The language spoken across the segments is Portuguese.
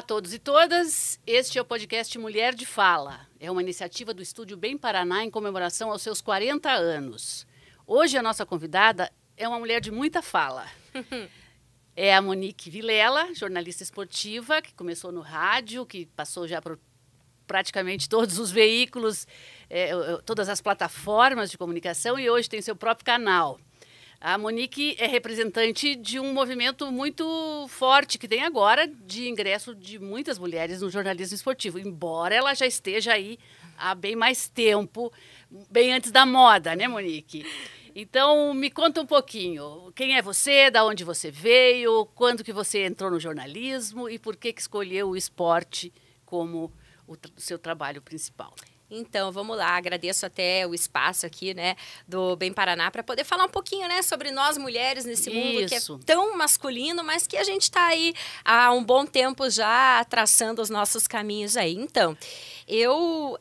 todos e todas, este é o podcast Mulher de Fala. É uma iniciativa do Estúdio Bem Paraná em comemoração aos seus 40 anos. Hoje a nossa convidada é uma mulher de muita fala. É a Monique Vilela, jornalista esportiva, que começou no rádio, que passou já por praticamente todos os veículos, todas as plataformas de comunicação e hoje tem seu próprio canal. A Monique é representante de um movimento muito forte que tem agora de ingresso de muitas mulheres no jornalismo esportivo, embora ela já esteja aí há bem mais tempo, bem antes da moda, né, Monique? Então, me conta um pouquinho, quem é você, da onde você veio, quando que você entrou no jornalismo e por que escolheu o esporte como o seu trabalho principal? Então, vamos lá, agradeço até o espaço aqui, né, do Bem Paraná, para poder falar um pouquinho, né, sobre nós mulheres nesse mundo que é tão masculino, mas que a gente está aí há um bom tempo já traçando os nossos caminhos aí. Então, eu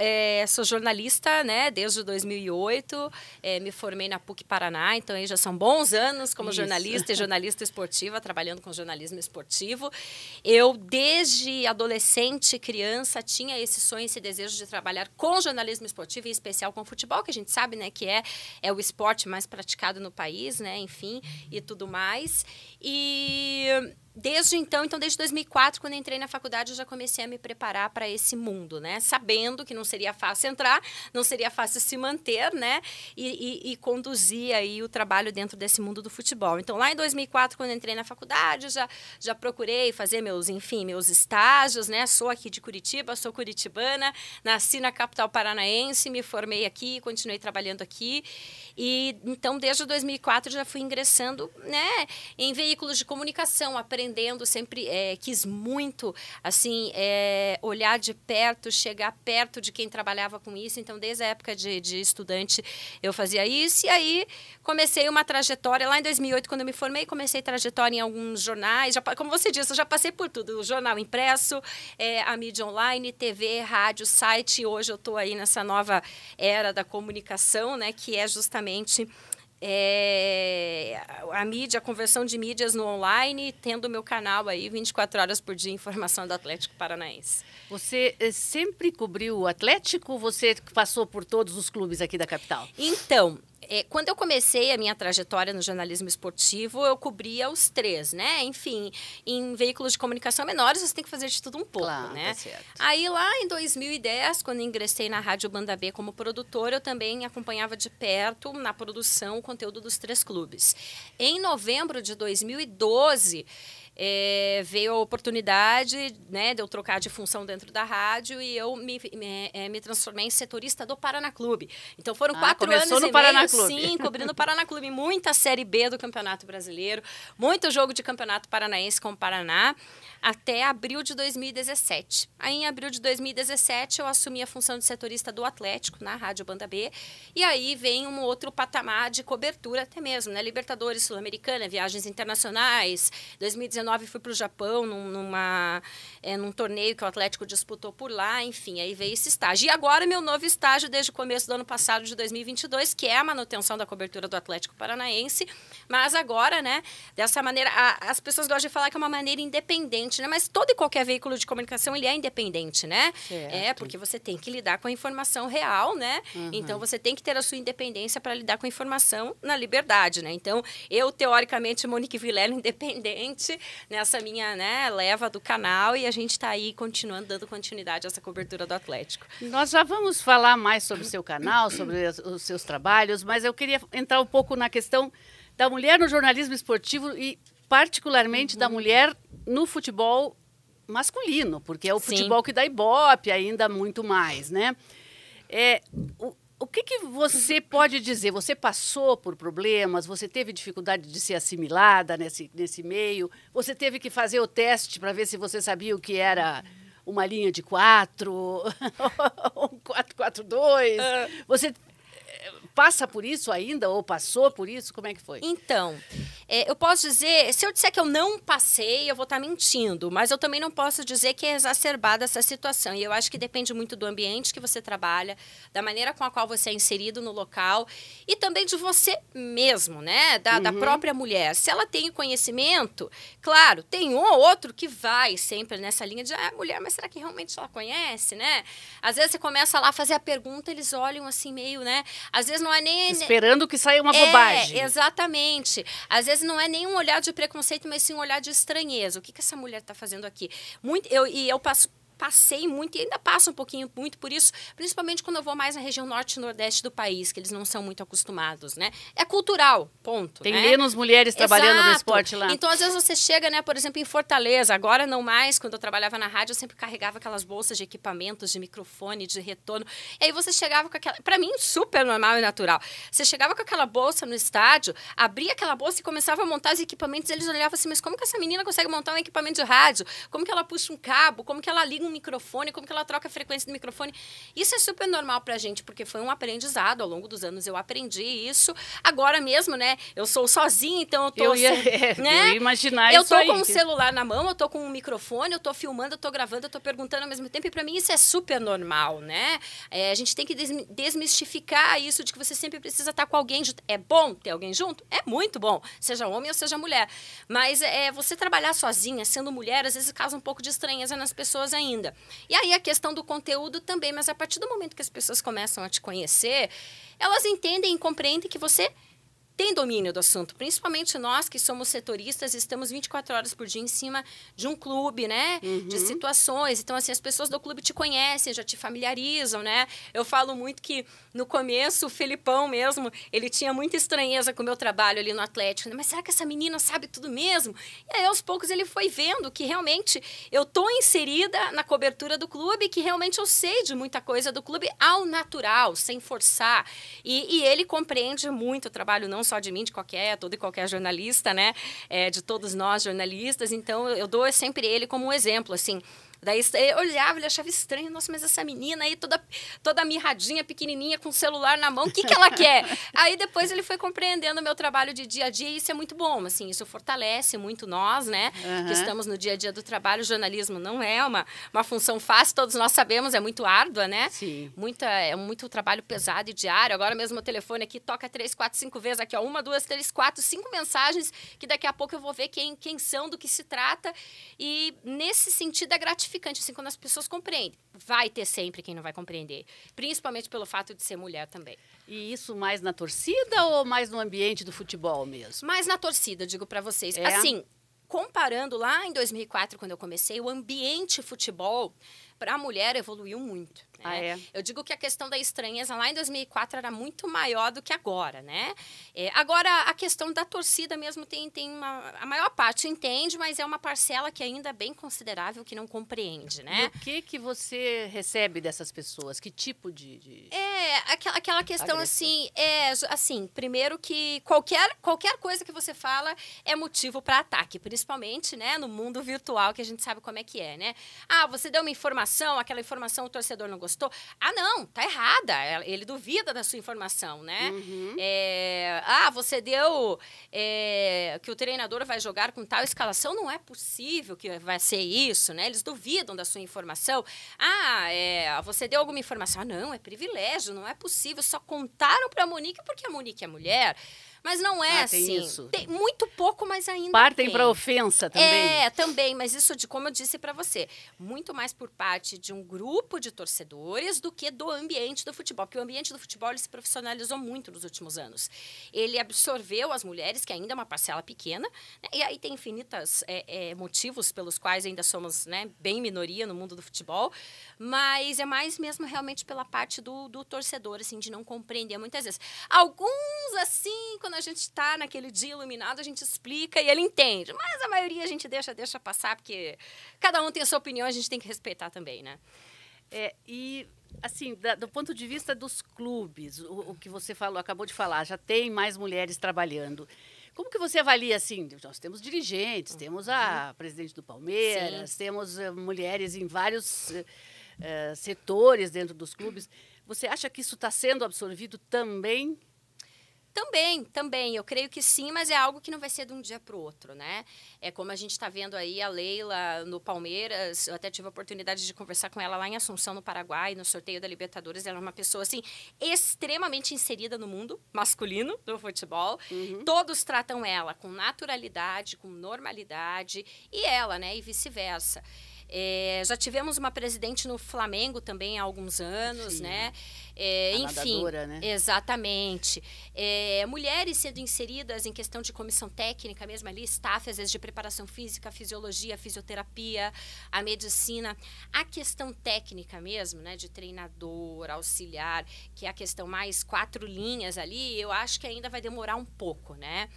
sou jornalista, né, desde 2008, me formei na PUC Paraná, então aí já são bons anos como jornalista e jornalista esportiva, trabalhando com jornalismo esportivo. Eu, desde adolescente, criança, tinha esse sonho, esse desejo de trabalhar com jornalismo esportivo, em especial com futebol, que a gente sabe, né, que é o esporte mais praticado no país, né, enfim, e tudo mais. E desde então, desde 2004, quando entrei na faculdade, eu já comecei a me preparar para esse mundo, né? Sabendo que não seria fácil entrar, não seria fácil se manter, né? E conduzir aí o trabalho dentro desse mundo do futebol. Então, lá em 2004, quando entrei na faculdade, já procurei fazer meus estágios, né? Sou aqui de Curitiba, sou curitibana, nasci na capital paranaense, me formei aqui, continuei trabalhando aqui. E, então, desde 2004, já fui ingressando, né, em veículos de comunicação, aprendendo, sempre quis muito, assim, olhar de perto, chegar perto de quem trabalhava com isso. Então, desde a época de estudante, eu fazia isso. E aí, comecei uma trajetória. Lá em 2008, quando eu me formei, comecei trajetória em alguns jornais. Como você disse, eu já passei por tudo. O jornal impresso, a mídia online, TV, rádio, site. E hoje eu estou aí nessa nova era da comunicação, né, que é justamente a mídia, a conversão de mídias no online, tendo o meu canal aí 24 horas por dia, informação do Atlético Paranaense. Você sempre cobriu o Atlético? Você passou por todos os clubes aqui da capital? Então, quando eu comecei a minha trajetória no jornalismo esportivo, eu cobria os três, né? Enfim, em veículos de comunicação menores, você tem que fazer de tudo um pouco, claro, né? Tá certo. Aí, lá em 2010, quando ingressei na Rádio Banda B como produtora, eu também acompanhava de perto, na produção, o conteúdo dos três clubes. Em novembro de 2012... veio a oportunidade, né, de eu trocar de função dentro da rádio e eu me transformei em setorista do Paraná Clube. Então foram 4 anos no e Paraná meio, Clube. sim, cobrindo o Paraná Clube. Muita Série B do Campeonato Brasileiro, muito jogo de Campeonato Paranaense com o Paraná, até abril de 2017. Aí, em abril de 2017, eu assumi a função de setorista do Atlético, na Rádio Banda B, e aí vem um outro patamar de cobertura até mesmo, né? Libertadores, Sul-Americana, viagens internacionais. 2019 fui para o Japão num torneio que o Atlético disputou por lá, enfim, aí veio esse estágio. E agora meu novo estágio desde o começo do ano passado, de 2022, que é a manutenção da cobertura do Atlético Paranaense, mas agora, né, dessa maneira, as pessoas gostam de falar que é uma maneira independente, né, mas todo e qualquer veículo de comunicação, ele é independente, né? Certo. Porque você tem que lidar com a informação real, né? Uhum. Então, você tem que ter a sua independência para lidar com a informação na liberdade, né? Então, eu, teoricamente, Monique Vilela, independente, nessa minha, né, leva do canal, e a gente está aí continuando, dando continuidade a essa cobertura do Atlético. Nós já vamos falar mais sobre o seu canal, sobre os seus trabalhos, mas eu queria entrar um pouco na questão da mulher no jornalismo esportivo e particularmente da mulher no futebol masculino, porque é o futebol que dá ibope ainda muito mais, né? O que você pode dizer? Você passou por problemas? Você teve dificuldade de ser assimilada nesse meio? Você teve que fazer o teste para ver se você sabia o que era uma linha de 4, um 4-4-2? Você passa por isso ainda ou passou por isso? Como é que foi? Então, eu posso dizer, se eu disser que eu não passei, eu vou estar mentindo, mas eu também não posso dizer que é exacerbada essa situação. E eu acho que depende muito do ambiente que você trabalha, da maneira com a qual você é inserido no local e também de você mesmo, né? Da própria mulher. Se ela tem o conhecimento, claro, tem um ou outro que vai sempre nessa linha de, mulher, mas será que realmente ela conhece, né? Às vezes você começa lá a fazer a pergunta, eles olham assim meio, né? Às vezes não é nem... Esperando que saia uma bobagem. Exatamente. Às vezes não é nem um olhar de preconceito, mas sim um olhar de estranheza. O que essa mulher está fazendo aqui? Eu passei muito e ainda passo um pouquinho muito por isso, principalmente quando eu vou mais na região norte e nordeste do país, que eles não são muito acostumados, né? É cultural, ponto. Tem né? menos mulheres trabalhando no esporte lá. Então, às vezes você chega, né, por exemplo, em Fortaleza, agora não mais, quando eu trabalhava na rádio, eu sempre carregava aquelas bolsas de equipamentos, de microfone, de retorno. E aí você chegava com aquela... Para mim, super normal e natural. Você chegava com aquela bolsa no estádio, abria aquela bolsa e começava a montar os equipamentos, eles olhavam assim, mas como que essa menina consegue montar um equipamento de rádio? Como que ela puxa um cabo? Como que ela liga um microfone, como que ela troca a frequência do microfone. Isso é super normal pra gente, porque foi um aprendizado. Ao longo dos anos eu aprendi isso. Agora mesmo, né, eu sou sozinha, então eu tô... Eu ia imaginar isso aí. Eu tô com um celular na mão, eu tô com um microfone, eu tô filmando, eu tô gravando, eu tô perguntando ao mesmo tempo, e pra mim isso é super normal, né? A gente tem que desmistificar isso de que você sempre precisa estar com alguém junto. É bom ter alguém junto? É muito bom, seja homem ou seja mulher. Mas você trabalhar sozinha, sendo mulher, às vezes causa um pouco de estranheza nas pessoas ainda. E aí a questão do conteúdo também, mas a partir do momento que as pessoas começam a te conhecer, elas entendem e compreendem que você tem domínio do assunto, principalmente nós que somos setoristas, estamos 24 horas por dia em cima de um clube, né? De situações. Então, assim, as pessoas do clube te conhecem, já te familiarizam, né? Eu falo muito que, no começo, o Felipão mesmo, ele tinha muita estranheza com o meu trabalho ali no Atlético. Né? Mas será que essa menina sabe tudo mesmo? E aí, aos poucos, ele foi vendo que, realmente, eu tô inserida na cobertura do clube, que realmente eu sei de muita coisa do clube ao natural, sem forçar. E ele compreende muito o trabalho, não só de mim, de todo e qualquer jornalista, né? De todos nós jornalistas. Então, eu dou sempre ele como um exemplo, assim. Daí eu olhava, ele achava estranho, nossa, mas essa menina aí toda mirradinha, pequenininha, com o celular na mão, o que ela quer? Aí depois ele foi compreendendo o meu trabalho de dia a dia e isso é muito bom, assim, isso fortalece muito nós, né, que estamos no dia a dia do trabalho. O jornalismo não é uma função fácil, todos nós sabemos, é muito árdua, né? Sim. É muito trabalho pesado e diário. Agora mesmo o telefone aqui toca 3, 4, 5 vezes, aqui ó, 1, 2, 3, 4, 5 mensagens que daqui a pouco eu vou ver quem são, do que se trata, e nesse sentido é gratificante, assim, quando as pessoas compreendem. Vai ter sempre quem não vai compreender, principalmente pelo fato de ser mulher também. E isso mais na torcida ou mais no ambiente do futebol mesmo? Mais na torcida, digo para vocês. Assim, comparando lá em 2004, quando eu comecei, o ambiente futebol para a mulher evoluiu muito. Né? Eu digo que a questão da estranheza lá em 2004 era muito maior do que agora, né? Agora, a questão da torcida mesmo a maior parte entende, mas é uma parcela que ainda é bem considerável que não compreende, né? E o que você recebe dessas pessoas? Que tipo de... Aquela questão assim, primeiro que qualquer coisa que você fala é motivo para ataque, principalmente, né, no mundo virtual, que a gente sabe como é que é, né? Você deu uma informação, aquela informação o torcedor não gostou. Não, tá errada. Ele duvida da sua informação, né? Você deu que o treinador vai jogar com tal escalação. Não é possível que vai ser isso, né? Eles duvidam da sua informação. Você deu alguma informação. Não, é privilégio, não é possível. Só contaram para a Monique porque a Monique é mulher. Mas não é assim. Tem muito pouco, mas ainda partem para ofensa também. Também, mas isso, como eu disse para você, muito mais por parte de um grupo de torcedores do que do ambiente do futebol. Porque o ambiente do futebol ele se profissionalizou muito nos últimos anos. Ele absorveu as mulheres, que ainda é uma parcela pequena, né? E aí tem infinitos motivos pelos quais ainda somos, né, bem minoria no mundo do futebol, mas é mais mesmo realmente pela parte do torcedor, assim, de não compreender muitas vezes. Alguns, assim, quando a gente está naquele dia iluminado, a gente explica e ele entende. Mas a maioria a gente deixa passar, porque cada um tem a sua opinião, a gente tem que respeitar também, né? E, assim, do ponto de vista dos clubes, o que você acabou de falar, já tem mais mulheres trabalhando. Como que você avalia, assim, nós temos dirigentes, temos a presidente do Palmeiras, temos mulheres em vários setores dentro dos clubes. Você acha que isso está sendo absorvido também? Também. Eu creio que sim, mas é algo que não vai ser de um dia para o outro, né? É como a gente está vendo aí a Leila no Palmeiras. Eu até tive a oportunidade de conversar com ela lá em Assunção, no Paraguai, no sorteio da Libertadores. Ela é uma pessoa, assim, extremamente inserida no mundo masculino do futebol. Todos tratam ela com naturalidade, com normalidade. E ela, né? E vice-versa. Já tivemos uma presidente no Flamengo também há alguns anos, sim, né? Enfim, nadadora, né? Exatamente. Mulheres sendo inseridas em questão de comissão técnica mesmo ali, staff, às vezes de preparação física, fisiologia, fisioterapia, a medicina. A questão técnica mesmo, né? De treinador, auxiliar, que é a questão mais 4 linhas ali, eu acho que ainda vai demorar um pouco, né?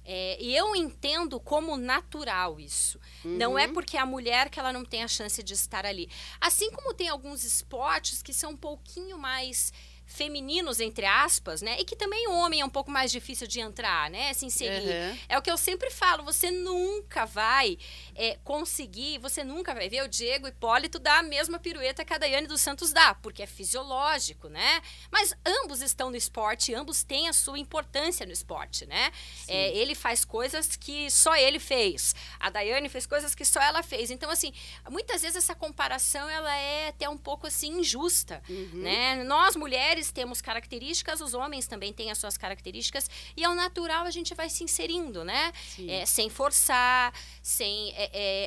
E eu entendo como natural isso. Não é porque é a mulher que ela não tem a chance de estar ali. Assim como tem alguns esportes que são um pouquinho mais femininos, entre aspas, né? E que também o homem é um pouco mais difícil de entrar, né? Se inserir. É o que eu sempre falo, você nunca vai conseguir, você nunca vai ver o Diego Hipólito dar a mesma pirueta que a Daiane dos Santos dá, porque é fisiológico, né? Mas ambos estão no esporte, ambos têm a sua importância no esporte, né? Ele faz coisas que só ele fez, a Daiane fez coisas que só ela fez. Então, assim, muitas vezes essa comparação, ela é até um pouco, assim, injusta, né? Nós, mulheres, temos características, os homens também têm as suas características, e ao natural a gente vai se inserindo, né? Sem forçar, sem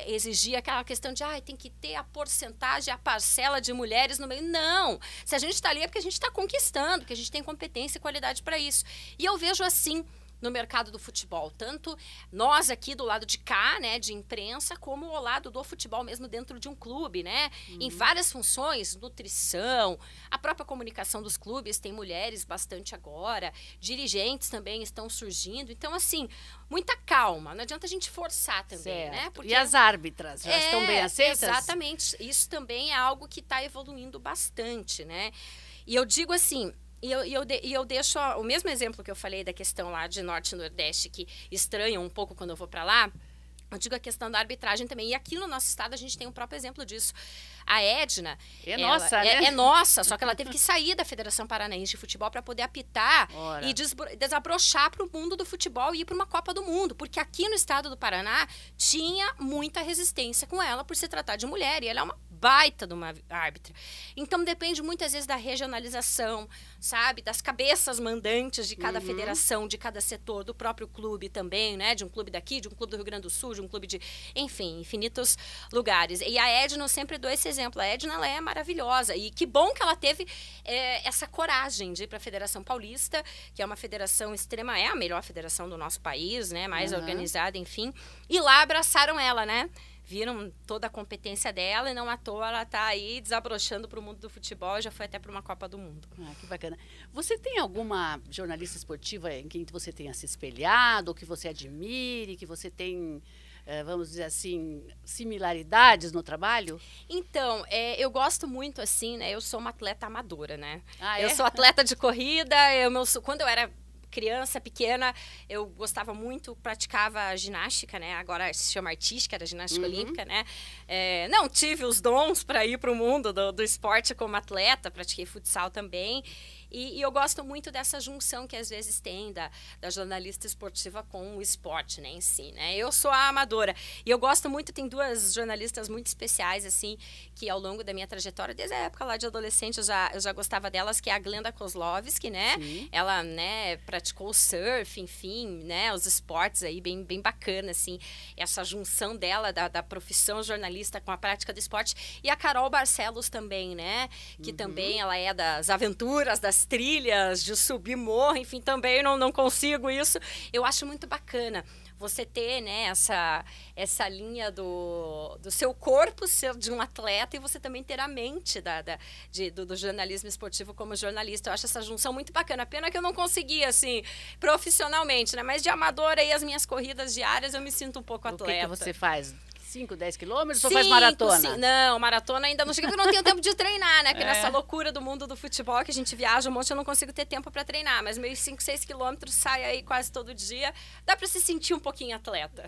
exigir aquela questão de tem que ter a porcentagem, a parcela de mulheres no meio. Não! Se a gente está ali é porque a gente está conquistando, que a gente tem competência e qualidade para isso. E eu vejo assim no mercado do futebol, tanto nós aqui do lado de cá, né, de imprensa, como o lado do futebol mesmo dentro de um clube, né, em várias funções, nutrição, a própria comunicação dos clubes, tem mulheres bastante agora, dirigentes também estão surgindo, então assim, muita calma, não adianta a gente forçar também, né? Porque, e as árbitras, já estão bem aceitas? Exatamente, isso também é algo que está evoluindo bastante, né, e eu digo assim, E eu deixo o mesmo exemplo que eu falei da questão lá de Norte e Nordeste, que estranham um pouco quando eu vou para lá. Eu digo a questão da arbitragem também. E aqui no nosso estado a gente tem um próprio exemplo disso. A Edna... nossa, né? É nossa, só que ela teve que sair da Federação Paranaense de Futebol para poder apitar e desabrochar para o mundo do futebol e ir para uma Copa do Mundo. Porque aqui no estado do Paraná tinha muita resistência com ela por se tratar de mulher. E ela é uma baita de uma árbitra. Então, depende muitas vezes da regionalização, sabe? Das cabeças mandantes de cada federação, de cada setor, do próprio clube também, né? De um clube daqui, de um clube do Rio Grande do Sul, de um clube de... Enfim, infinitos lugares. E a Edna, eu sempre dou esse exemplo. A Edna, ela é maravilhosa. E que bom que ela teve essa coragem de ir para a Federação Paulista, que é uma federação extrema, é a melhor federação do nosso país, né? Mais organizada, enfim. E lá abraçaram ela, né? Viram toda a competência dela e não à toa ela está aí desabrochando para o mundo do futebol e já foi até para uma Copa do Mundo. Que bacana. Você tem alguma jornalista esportiva em quem você tenha se espelhado, ou que você admire, que você tem, vamos dizer assim, similaridades no trabalho? Então, eu gosto muito assim, né? Eu sou uma atleta amadora, né? Eu sou atleta de corrida, quando eu era criança, pequena, eu gostava muito, praticava ginástica, né? Agora se chama artística, era ginástica olímpica, né? Não tive os dons para ir para o mundo do esporte como atleta, pratiquei futsal também. E eu gosto muito dessa junção que às vezes tem da jornalista esportiva com o esporte, né, em si, né? Eu sou a amadora. E eu gosto muito, tem 2 jornalistas muito especiais, assim, que ao longo da minha trajetória, desde a época lá de adolescente, eu já gostava delas, que é a Glenda Kozlovski, né? Sim. Ela, né, praticou o surf, enfim, né, os esportes aí, bem bacana, assim, essa junção dela, da profissão jornalista com a prática do esporte. E a Carol Barcelos também, né? Que também ela é das aventuras, das trilhas, de subir morro, enfim, também não consigo isso. Eu acho muito bacana você ter, né, essa linha do seu corpo ser de um atleta e você também ter a mente do jornalismo esportivo como jornalista. Eu acho essa junção muito bacana. Pena que eu não consegui, assim, profissionalmente, né? Mas de amadora aí, as minhas corridas diárias, eu me sinto um pouco atleta. O que você faz? 5, 10 quilômetros ou faz maratona? Não, maratona ainda não chega, porque eu não tenho tempo de treinar, né? Porque nessa loucura do mundo do futebol, que a gente viaja um monte, eu não consigo ter tempo para treinar. Mas meio 5, 6 quilômetros, sai aí quase todo dia. Dá para se sentir um pouquinho atleta.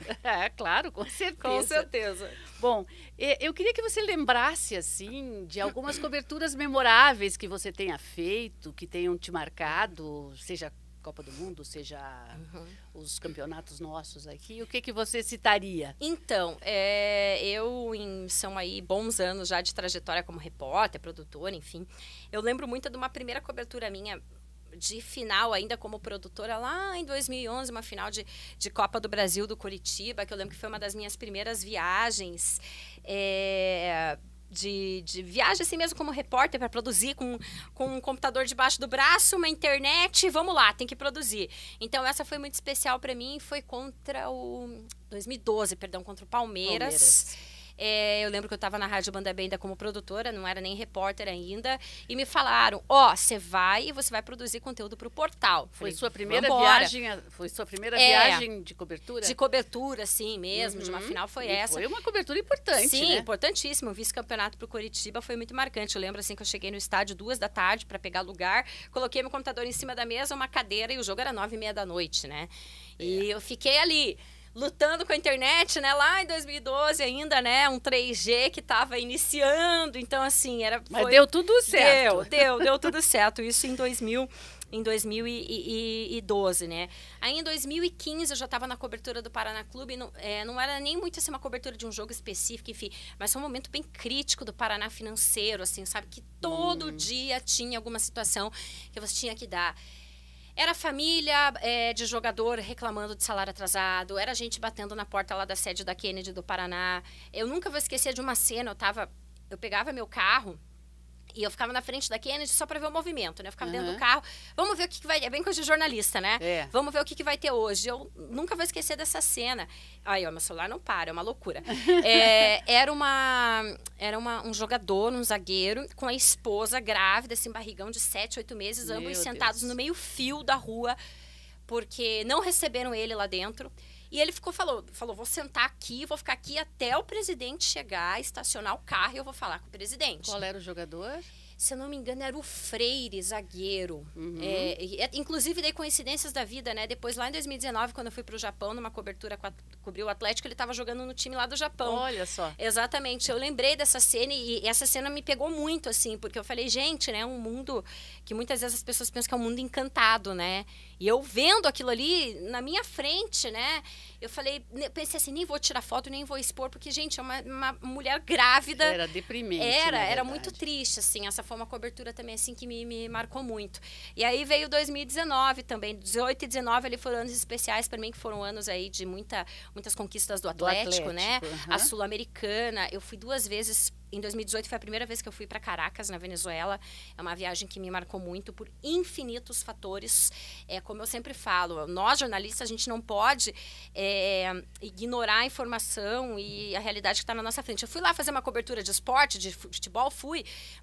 Claro, com certeza. Com certeza. Bom, eu queria que você lembrasse, assim, de algumas coberturas memoráveis que você tenha feito, que tenham te marcado, seja Copa do Mundo, seja os campeonatos nossos aqui, o que você citaria? Então, são aí bons anos já de trajetória como repórter, produtora, enfim. Eu lembro muito de uma primeira cobertura minha de final ainda como produtora lá em 2011, uma final de Copa do Brasil do Coritiba, que eu lembro que foi uma das minhas primeiras viagens, de viagem assim mesmo como repórter, para produzir com um computador debaixo do braço, uma internet, vamos lá, tem que produzir. Então essa foi muito especial para mim, foi contra o 2012, perdão, contra o Palmeiras. Eu lembro que eu estava na Rádio Banda B ainda como produtora, não era nem repórter ainda, e me falaram, você vai produzir conteúdo para o portal. Foi sua primeira viagem? Foi sua primeira viagem de cobertura? De cobertura, sim, mesmo, de uma final foi essa. Foi uma cobertura importante, sim, né? Importantíssimo. O vice-campeonato para o Coritiba foi muito marcante. Eu lembro assim que eu cheguei no estádio 2h para pegar lugar, coloquei meu computador em cima da mesa, uma cadeira, e o jogo era 21h30, né? E eu fiquei ali lutando com a internet, né? Lá em 2012 ainda, né? Um 3G que estava iniciando. Então, assim, Mas deu tudo certo. Deu tudo certo. Isso em 2012, né? Aí, em 2015, eu já estava na cobertura do Paraná Clube. Não era nem muito assim uma cobertura de um jogo específico, enfim. Mas foi um momento bem crítico do Paraná financeiro, assim, sabe? Que todo dia tinha alguma situação que você tinha que dar. Era família de jogador reclamando de salário atrasado, era gente batendo na porta lá da sede da Kennedy do Paraná. Eu nunca vou esquecer de uma cena, eu pegava meu carro e eu ficava na frente da Kennedy só para ver o movimento, né? Eu ficava dentro do carro, vamos ver o que vai... É bem coisa de jornalista, né? Vamos ver o que vai ter hoje. Eu nunca vou esquecer dessa cena. Aí, meu celular não para, é uma loucura. Era um jogador, um zagueiro, com a esposa grávida, assim, barrigão de 7, 8 meses, ambos sentados no meio-fio da rua, porque não receberam ele lá dentro. E ele falou, vou sentar aqui, vou ficar aqui até o presidente chegar, estacionar o carro e eu vou falar com o presidente. Qual era o jogador? Se eu não me engano, era o Freire, zagueiro. Inclusive, dei coincidências da vida, né? Depois, lá em 2019, quando eu fui para o Japão, numa cobertura, cobrir o Atlético, ele estava jogando no time lá do Japão. Olha só. Exatamente. Eu lembrei dessa cena e essa cena me pegou muito, assim, porque eu falei, gente, né? É um mundo que muitas vezes as pessoas pensam que é um mundo encantado, né? E eu vendo aquilo ali na minha frente, né? Eu pensei assim, nem vou tirar foto, nem vou expor, porque, gente, é uma mulher grávida. Era deprimente, era muito triste, assim. Essa foi uma cobertura também, assim, que me marcou muito. E aí veio 2019 também. 18 e 19 ali foram anos especiais para mim, que foram anos aí de muitas conquistas do Atlético, né? A Sul-Americana. Eu fui 2 vezes. Em 2018 foi a primeira vez que eu fui para Caracas, na Venezuela. É uma viagem que me marcou muito por infinitos fatores. Como eu sempre falo, nós jornalistas, a gente não pode ignorar a informação e a realidade que está na nossa frente. Eu fui lá fazer uma cobertura de esporte, de futebol,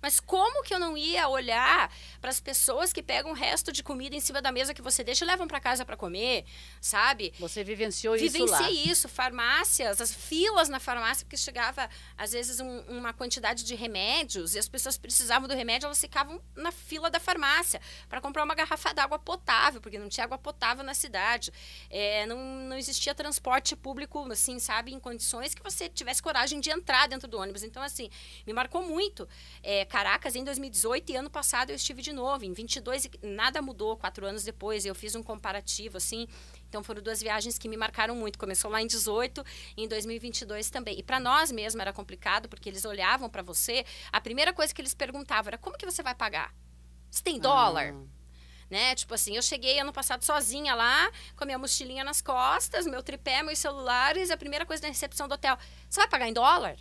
mas como que eu não ia olhar para as pessoas que pegam o resto de comida em cima da mesa que você deixa e levam para casa para comer, sabe? Você vivenciou isso lá? Vivenciei isso, farmácias, as filas na farmácia, porque chegava, às vezes, uma quantidade de remédios e as pessoas precisavam do remédio, elas ficavam na fila da farmácia para comprar uma garrafa d'água potável, porque não tinha água potável na cidade. Não existia transporte público, assim, sabe, em condições que você tivesse coragem de entrar dentro do ônibus. Então, assim, me marcou muito. Caracas, em 2018, e ano passado eu estive de novo. Em 22, nada mudou 4 anos depois. Eu fiz um comparativo, assim. Então, foram 2 viagens que me marcaram muito. Começou lá em 18 e em 2022 também. E para nós mesmo era complicado, porque eles olhavam para você. A primeira coisa que eles perguntavam era, como que você vai pagar? Você tem dólar? Né? Tipo assim, eu cheguei ano passado sozinha lá, com a minha mochilinha nas costas, meu tripé, meus celulares, a primeira coisa na recepção do hotel, você vai pagar em dólar?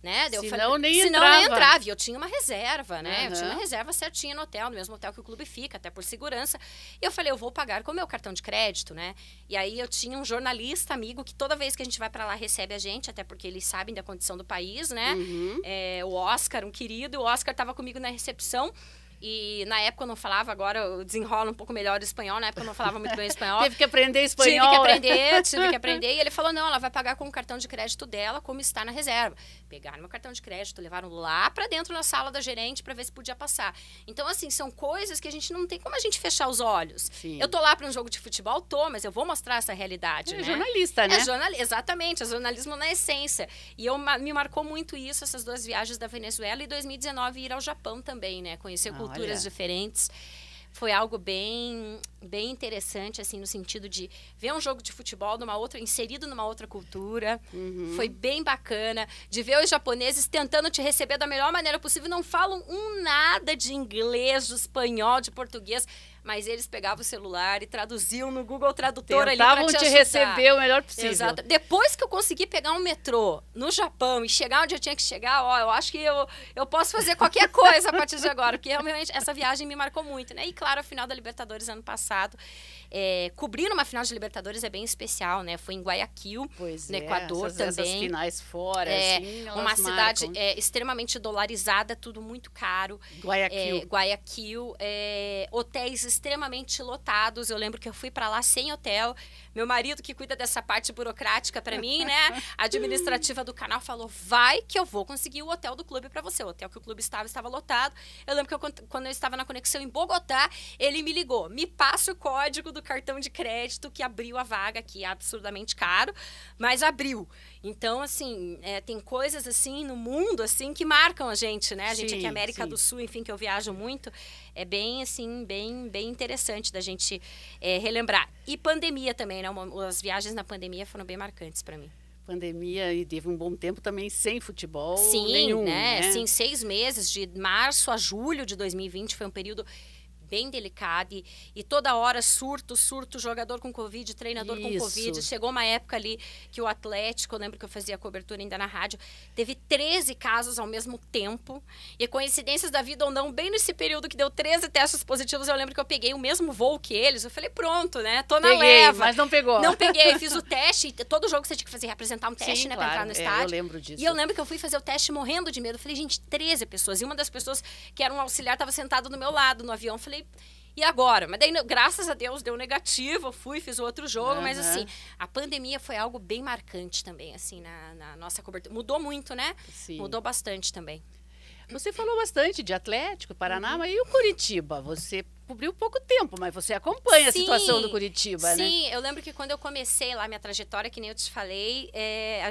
Né? Senão nem entrava. E eu tinha uma reserva, né? Eu tinha uma reserva certinha no hotel, no mesmo hotel que o clube fica, até por segurança. E eu falei, eu vou pagar com o meu cartão de crédito, né? E aí eu tinha um jornalista amigo que toda vez que a gente vai para lá recebe a gente, até porque eles sabem da condição do país, né? O Oscar, um querido, o Oscar estava comigo na recepção. E na época eu não falava, agora eu desenrolo um pouco melhor o espanhol, na época eu não falava muito bem espanhol. Teve que aprender espanhol. Tive que aprender. E ele falou, não, ela vai pagar com o cartão de crédito dela, como está na reserva. Pegaram meu cartão de crédito, levaram lá para dentro na sala da gerente para ver se podia passar. Então, assim, são coisas que a gente não tem como a gente fechar os olhos. Sim. Eu tô lá para um jogo de futebol, mas eu vou mostrar essa realidade, né? Jornalista, né? Exatamente, é jornalismo na essência. E me marcou muito isso, essas 2 viagens da Venezuela, e 2019 ir ao Japão também, né? Conhecer culturas diferentes. foi algo bem interessante, assim, no sentido de ver um jogo de futebol inserido numa outra cultura. Foi bem bacana. De ver os japoneses tentando te receber da melhor maneira possível. Não falam nada de inglês, de espanhol, de português. Mas eles pegavam o celular e traduziam no Google Tradutor ali para te receber o melhor possível. Exato. Depois que eu consegui pegar um metrô no Japão e chegar onde eu tinha que chegar, eu acho que eu posso fazer qualquer coisa a partir de agora, porque realmente essa viagem me marcou muito, né? E claro, a final da Libertadores ano passado, cobrir uma final de Libertadores é bem especial, né? Foi em Guayaquil, no Equador também. Essas finais fora, assim, uma cidade extremamente dolarizada, tudo muito caro. Guayaquil. Hotéis extremamente lotados. Eu lembro que eu fui para lá sem hotel. Meu marido, que cuida dessa parte burocrática para mim, né? Administrativa do canal, falou: vai que eu vou conseguir o hotel do clube para você. O hotel que o clube estava lotado. Eu lembro que quando eu estava na conexão em Bogotá, ele me ligou: me passa o código do cartão de crédito que abriu a vaga, que é absurdamente caro, mas abriu. Então, assim, tem coisas assim no mundo assim que marcam a gente, né? A gente aqui, América do Sul, enfim, que eu viajo muito, é bem assim, bem interessante da gente relembrar. E pandemia também, né? As viagens na pandemia foram bem marcantes para mim. Pandemia, e teve um bom tempo também sem futebol nenhum, né? Sim, 6 meses, de março a julho de 2020, foi um período bem delicado e toda hora surto, jogador com Covid, treinador com Covid. Chegou uma época ali que o Atlético, eu lembro que eu fazia cobertura ainda na rádio, teve 13 casos ao mesmo tempo. E coincidências da vida ou não, bem nesse período que deu 13 testes positivos, eu lembro que eu peguei o mesmo voo que eles. Eu falei, pronto, né? Tô na leva. Mas não pegou. Não peguei, fiz o teste. Todo jogo você tinha que fazer, apresentar um teste, né? Claro, pra entrar no estádio. Eu lembro disso. E eu lembro que eu fui fazer o teste morrendo de medo. Eu falei, gente, 13 pessoas. E uma das pessoas que era um auxiliar estava sentado do meu lado no avião. Eu falei, e agora? Mas daí, graças a Deus, deu negativo. Eu fui, fiz o outro jogo. Mas, assim, a pandemia foi algo bem marcante também, assim, na nossa cobertura. Mudou muito, né? Sim. Mudou bastante também. Você falou bastante de Atlético, Paraná, mas e o Curitiba? Você cobriu pouco tempo, mas você acompanha a situação do Curitiba, né? Sim, eu lembro que quando eu comecei lá minha trajetória, que nem eu te falei,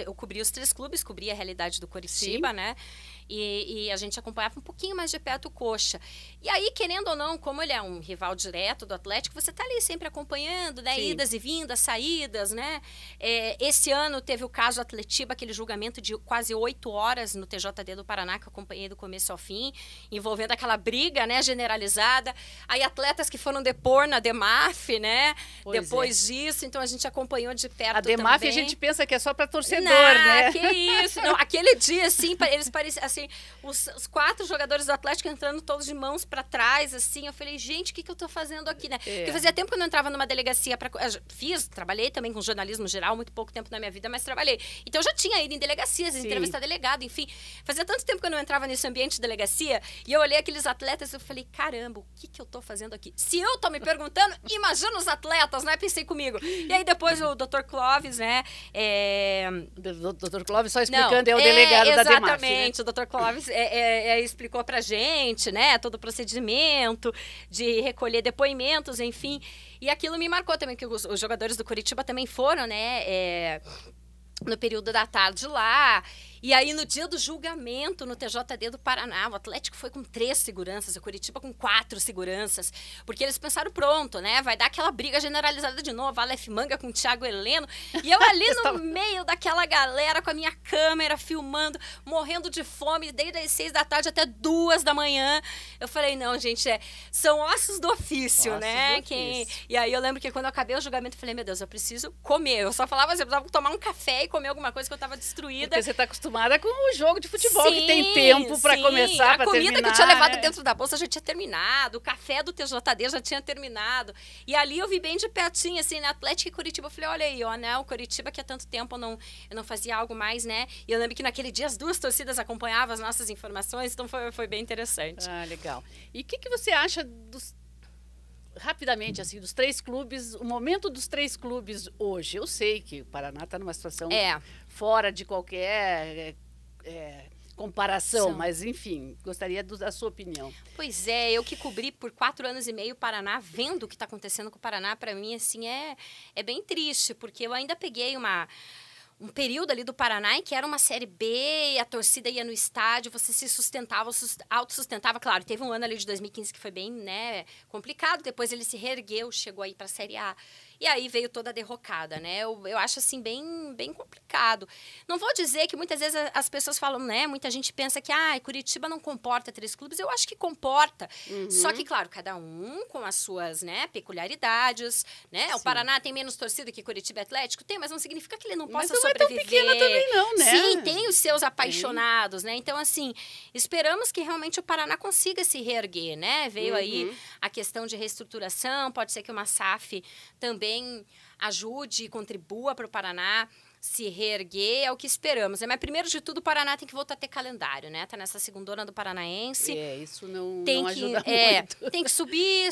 eu cobri os 3 clubes, cobri a realidade do Curitiba, né? E a gente acompanhava um pouquinho mais de perto o Coxa. E aí, querendo ou não, como ele é um rival direto do Atlético, você tá ali sempre acompanhando, né? Idas e vindas, saídas, né? Esse ano teve o caso Atletiba, aquele julgamento de quase 8 horas no TJD do Paraná, que eu acompanhei do começo ao fim, envolvendo aquela briga, né, generalizada. Aí atletas que foram depor na DEMAF, né? Depois disso, então a gente acompanhou de perto também. A DEMAF a gente pensa que é só para torcedor, né? Que isso! Não, aquele dia, assim, eles pareciam, assim, os 4 jogadores do Atlético entrando todos de mãos para trás, assim. Eu falei, gente, o que eu tô fazendo aqui, né? Porque fazia tempo que eu não entrava numa delegacia trabalhei também com jornalismo geral, muito pouco tempo na minha vida, mas trabalhei. Então eu já tinha ido em delegacias, entrevistar delegado, enfim. Fazia tanto tempo que eu não entrava nesse ambiente de delegacia, e eu olhei aqueles atletas e eu falei, caramba, o que eu tô fazendo aqui? Se eu tô me perguntando, imagina os atletas, né? Pensei comigo. E aí depois o Dr. Clóvis, né? O Dr. Clóvis, só explicando, é o delegado da DEMAF. Exatamente, né? O Dr. Clóvis explicou pra gente, né? Todo o procedimento de recolher depoimentos, enfim. E aquilo me marcou também, que os jogadores do Curitiba também foram, né? No período da tarde lá. E aí, no dia do julgamento no TJD do Paraná, o Atlético foi com 3 seguranças, o Curitiba com 4 seguranças, porque eles pensaram, pronto, né? Vai dar aquela briga generalizada de novo, Aleph Manga com o Thiago Heleno. E eu ali no meio daquela galera, com a minha câmera, filmando, morrendo de fome, desde as 6 da tarde até 2 da manhã. Eu falei, não, gente, são ossos do ofício, né? E aí eu lembro que quando eu acabei o julgamento, eu falei, meu Deus, eu preciso comer. Eu só falava assim, eu precisava tomar um café e comer alguma coisa, que eu tava destruída. Porque você tá acostumada com o jogo de futebol, que tem tempo para começar, para terminar. A comida que eu tinha levado dentro da bolsa já tinha terminado, o café do TJD já tinha terminado. E ali eu vi bem de pertinho, assim, na Atlético e Curitiba. Eu falei, olha aí, ó, né, o Curitiba que há tanto tempo eu não fazia algo mais, né? E eu lembro que naquele dia as 2 torcidas acompanhavam as nossas informações, então foi bem interessante. Ah, legal. E o que você acha rapidamente, assim, dos 3 clubes, o momento dos 3 clubes hoje? Eu sei que o Paraná está numa situação fora de qualquer comparação, mas, enfim, gostaria da sua opinião. Pois é, eu que cobri por 4 anos e meio o Paraná, vendo o que está acontecendo com o Paraná, para mim, assim, é bem triste, porque eu ainda peguei um período ali do Paraná em que era uma Série B, a torcida ia no estádio, você se sustentava, autossustentava. Claro, teve um ano ali de 2015 que foi bem, né, complicado, depois ele se reergueu, chegou aí para a Série A. E aí veio toda a derrocada, né? Eu acho, assim, bem complicado. Não vou dizer que muitas vezes as pessoas falam, né? Muita gente pensa que, Curitiba não comporta 3 clubes. Eu acho que comporta. Só que, claro, cada um com as suas, né, peculiaridades, né? Sim. O Paraná tem menos torcida que Curitiba Atlético? Tem, mas não significa que ele não possa sobreviver. Mas não é tão pequena também não, né? Sim, tem os seus apaixonados, né? Então, assim, esperamos que realmente o Paraná consiga se reerguer, né? Veio aí a questão de reestruturação, pode ser que uma SAF também ajude e contribua para o Paraná se reerguer, é o que esperamos. Mas primeiro de tudo, o Paraná tem que voltar a ter calendário, né? Tá nessa segundona do Paranaense. Isso não ajuda muito. Tem que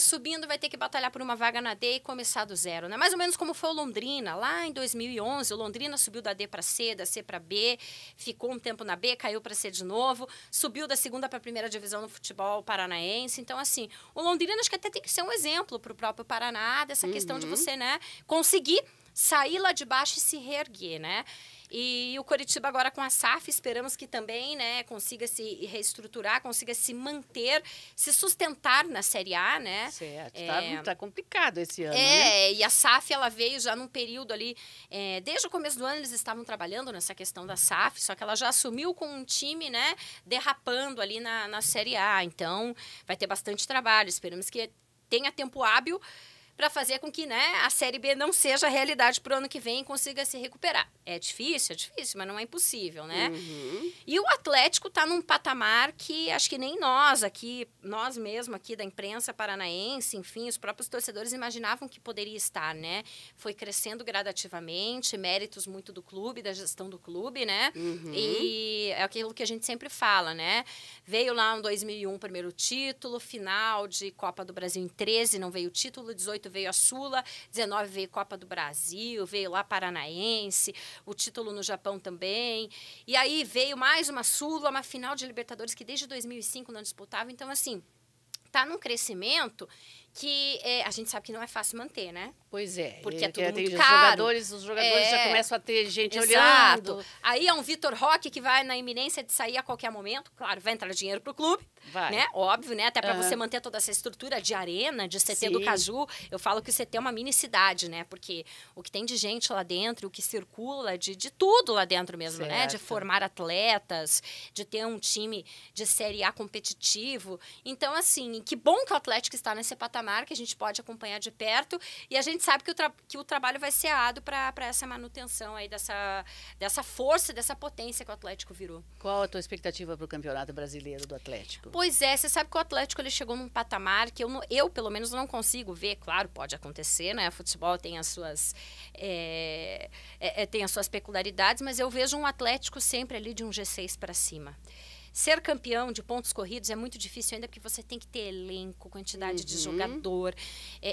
subindo, vai ter que batalhar por uma vaga na D e começar do zero, né? Mais ou menos como foi o Londrina, lá em 2011, o Londrina subiu da D para C, da C para B, ficou um tempo na B, caiu para C de novo, subiu da segunda para a primeira divisão no futebol paranaense. Então, assim, o Londrina acho que até tem que ser um exemplo para o próprio Paraná, dessa questão de você, né, conseguir sair lá de baixo e se reerguer, né? E o Coritiba agora com a SAF, esperamos que também, né, consiga se reestruturar, consiga se manter, se sustentar na Série A, né? Certo, tá complicado esse ano, né? E a SAF, ela veio já num período ali, desde o começo do ano eles estavam trabalhando nessa questão da SAF, só que ela já assumiu com um time, né, derrapando ali na Série A, então vai ter bastante trabalho, esperamos que tenha tempo hábil para fazer com que, né, a Série B não seja a realidade para o ano que vem e consiga se recuperar. É difícil, mas não é impossível, né? E o Atlético está num patamar que acho que nem nós mesmos aqui da imprensa paranaense, enfim, os próprios torcedores imaginavam que poderia estar, né? Foi crescendo gradativamente, méritos muito do clube, da gestão do clube, né? E é aquilo que a gente sempre fala, né? Veio lá em 2001 o primeiro título, final de Copa do Brasil em 13, não veio o título, 18 veio a Sula, 19 veio Copa do Brasil, veio lá Paranaense, o título no Japão também. E aí veio mais uma Sula, uma final de Libertadores que desde 2005 não disputava. Então, assim, tá num crescimento que a gente sabe que não é fácil manter, né? Pois é. Porque é tudo muito caro. Os jogadores já começam a ter gente Exato. olhando. Aí é um Vitor Roque que vai na iminência de sair a qualquer momento. Claro, vai entrar dinheiro pro clube. Vai. Né? Óbvio, né? Até para você manter toda essa estrutura de arena, de CT do Caju. Eu falo que o CT é uma mini cidade, né? Porque o que tem de gente lá dentro, o que circula, de tudo lá dentro mesmo, né? De formar atletas, de ter um time de Série A competitivo. Então, assim, que bom que o Atlético está nesse patamar, que a gente pode acompanhar de perto, e a gente sabe que o trabalho vai ser árduo para essa manutenção aí dessa força, dessa potência que o Atlético virou. Qual a tua expectativa para o Campeonato Brasileiro do Atlético? Pois é, você sabe que o Atlético ele chegou num patamar que eu pelo menos não consigo ver. Claro, pode acontecer, né? O futebol tem as suas peculiaridades, mas eu vejo um Atlético sempre ali de um G6 para cima. Ser campeão de pontos corridos é muito difícil ainda porque você tem que ter elenco, quantidade de jogador.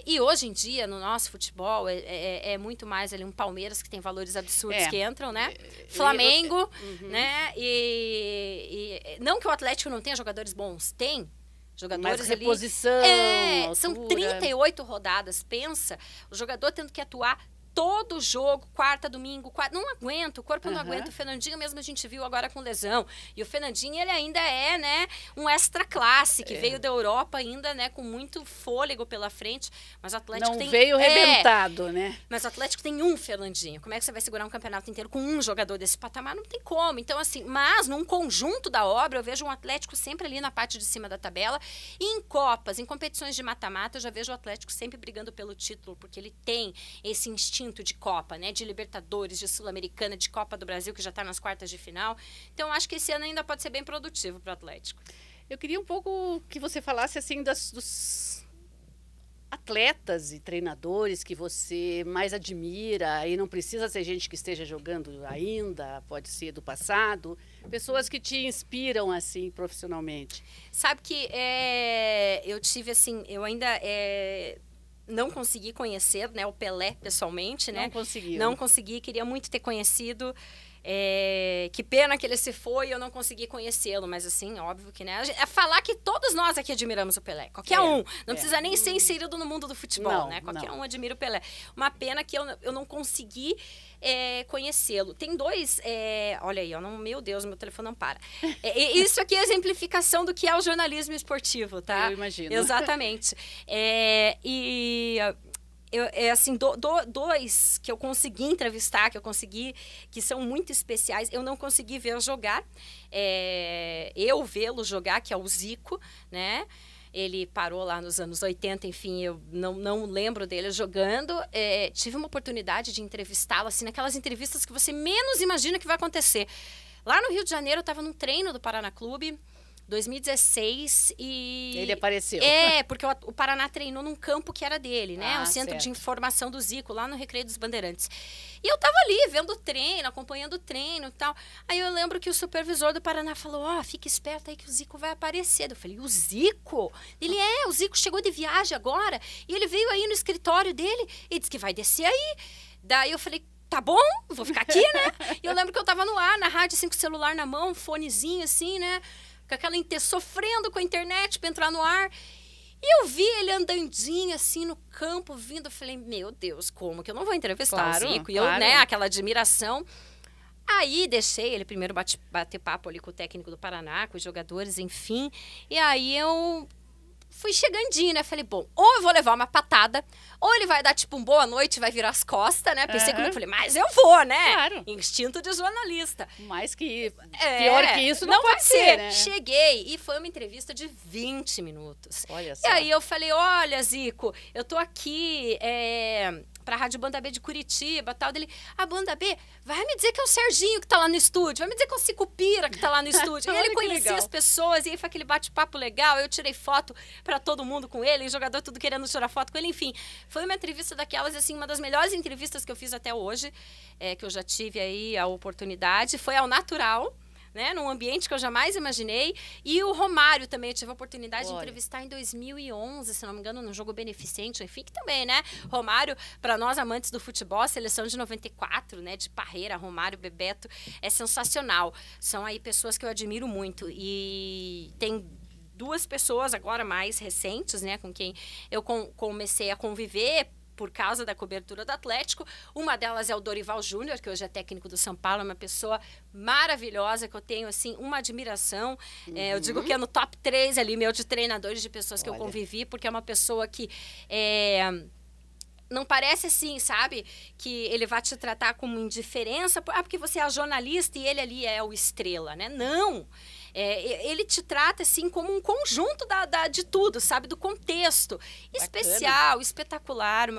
E hoje em dia, no nosso futebol, é muito mais ali um Palmeiras que tem valores absurdos que entram, né? Flamengo, né? E não que o Atlético não tenha jogadores bons, tem. Jogadores mas reposição, ali. São 38 rodadas, pensa. O jogador tendo que atuar todo jogo, quarta, domingo, não aguento, o corpo não aguenta. O Fernandinho mesmo a gente viu agora com lesão. E o Fernandinho, ele ainda é, né, um extra classe, que veio da Europa ainda, né, com muito fôlego pela frente. Mas o Atlético não veio rebentado, né? Mas o Atlético tem um Fernandinho. Como é que você vai segurar um campeonato inteiro com um jogador desse patamar? Não tem como. Então, assim, mas num conjunto da obra, eu vejo um Atlético sempre ali na parte de cima da tabela. E em Copas, em competições de mata-mata, eu já vejo o Atlético sempre brigando pelo título, porque ele tem esse instinto de Copa, né? De Libertadores, de Sul-Americana, de Copa do Brasil, que já está nas quartas de final. Então, acho que esse ano ainda pode ser bem produtivo para o Atlético. Eu queria um pouco que você falasse, assim, dos atletas e treinadores que você mais admira, e não precisa ser gente que esteja jogando ainda, pode ser do passado, pessoas que te inspiram, assim, profissionalmente. Sabe que eu tive, assim, eu ainda... não consegui conhecer, né, o Pelé pessoalmente, né? Não conseguiu. Não consegui, queria muito ter conhecido. Que pena que ele se foi e eu não consegui conhecê-lo, mas assim, óbvio que, né? É falar que todos nós aqui admiramos o Pelé, qualquer um. Não precisa nem ser inserido no mundo do futebol, né? Qualquer um admira o Pelé. Uma pena que eu não consegui conhecê-lo. Tem dois, olha aí, meu Deus, meu telefone não para. Isso aqui é a exemplificação do que é o jornalismo esportivo, tá? Eu imagino. Exatamente. Assim, dois que eu consegui entrevistar, que são muito especiais, eu não consegui ver jogar. Eu vê-lo jogar, que é o Zico, né? Ele parou lá nos anos 80, enfim, eu não lembro dele jogando. Tive uma oportunidade de entrevistá-lo, assim, naquelas entrevistas que você menos imagina que vai acontecer. Lá no Rio de Janeiro, eu estava num treino do Paraná Clube, 2016, e... Ele apareceu. Porque o Paraná treinou num campo que era dele, né? O Centro certo. de Informação do Zico, lá no Recreio dos Bandeirantes. E eu tava ali, vendo o treino, acompanhando o treino e tal. Aí eu lembro que o supervisor do Paraná falou, fica esperto aí que o Zico vai aparecer. Eu falei, o Zico? Ele o Zico chegou de viagem agora, e ele veio aí no escritório dele e disse que vai descer aí. Daí eu falei, tá bom, vou ficar aqui, né? E eu lembro que eu tava no ar, na rádio, assim, com o celular na mão, um fonezinho, assim, né? Com aquela sofrendo com a internet para entrar no ar. E eu vi ele andandinho, assim, no campo, vindo. Eu falei, meu Deus, como que eu não vou entrevistar o Zico? E eu, né, aquela admiração. Aí deixei ele primeiro bater papo ali com o técnico do Paraná, com os jogadores, enfim. E aí eu fui chegandinho, né? Falei, bom, ou eu vou levar uma patada, ou ele vai dar tipo um boa noite e vai virar as costas, né? Pensei comigo, falei, mas eu vou, né? Claro. Instinto de jornalista. Mais que pior que isso não pode ser, né? Cheguei e foi uma entrevista de 20 minutos. Olha só. E aí eu falei, olha, Zico, eu tô aqui pra Rádio Banda B de Curitiba, tal. Dele, a Banda B, vai me dizer que é o Serginho que tá lá no estúdio, vai me dizer que é o Cicupira que tá lá no estúdio. E ele conhecia as pessoas, e aí foi aquele bate-papo legal, eu tirei foto pra todo mundo com ele, e o jogador tudo querendo tirar foto com ele, enfim. Foi uma entrevista daquelas, assim, uma das melhores entrevistas que eu fiz até hoje, que eu já tive aí a oportunidade, foi ao natural, né, num ambiente que eu jamais imaginei. E o Romário também, eu tive a oportunidade de entrevistar em 2011, se não me engano, num jogo beneficente, enfim, que também, né, Romário, para nós amantes do futebol, seleção de 94, né, de Parreira, Romário, Bebeto, é sensacional. São aí pessoas que eu admiro muito, e tem duas pessoas agora mais recentes, né, com quem eu comecei a conviver por causa da cobertura do Atlético. Uma delas é o Dorival Júnior, que hoje é técnico do São Paulo, é uma pessoa maravilhosa, que eu tenho, assim, uma admiração. Eu digo que é no top 3 ali, meu, de treinadores, de pessoas que eu convivi, porque é uma pessoa que não parece assim, sabe? Que ele vai te tratar como indiferença, porque você é a jornalista e ele ali é o estrela, né? Não! Ele te trata, assim, como um conjunto de tudo, sabe? Do contexto. Especial, espetacular,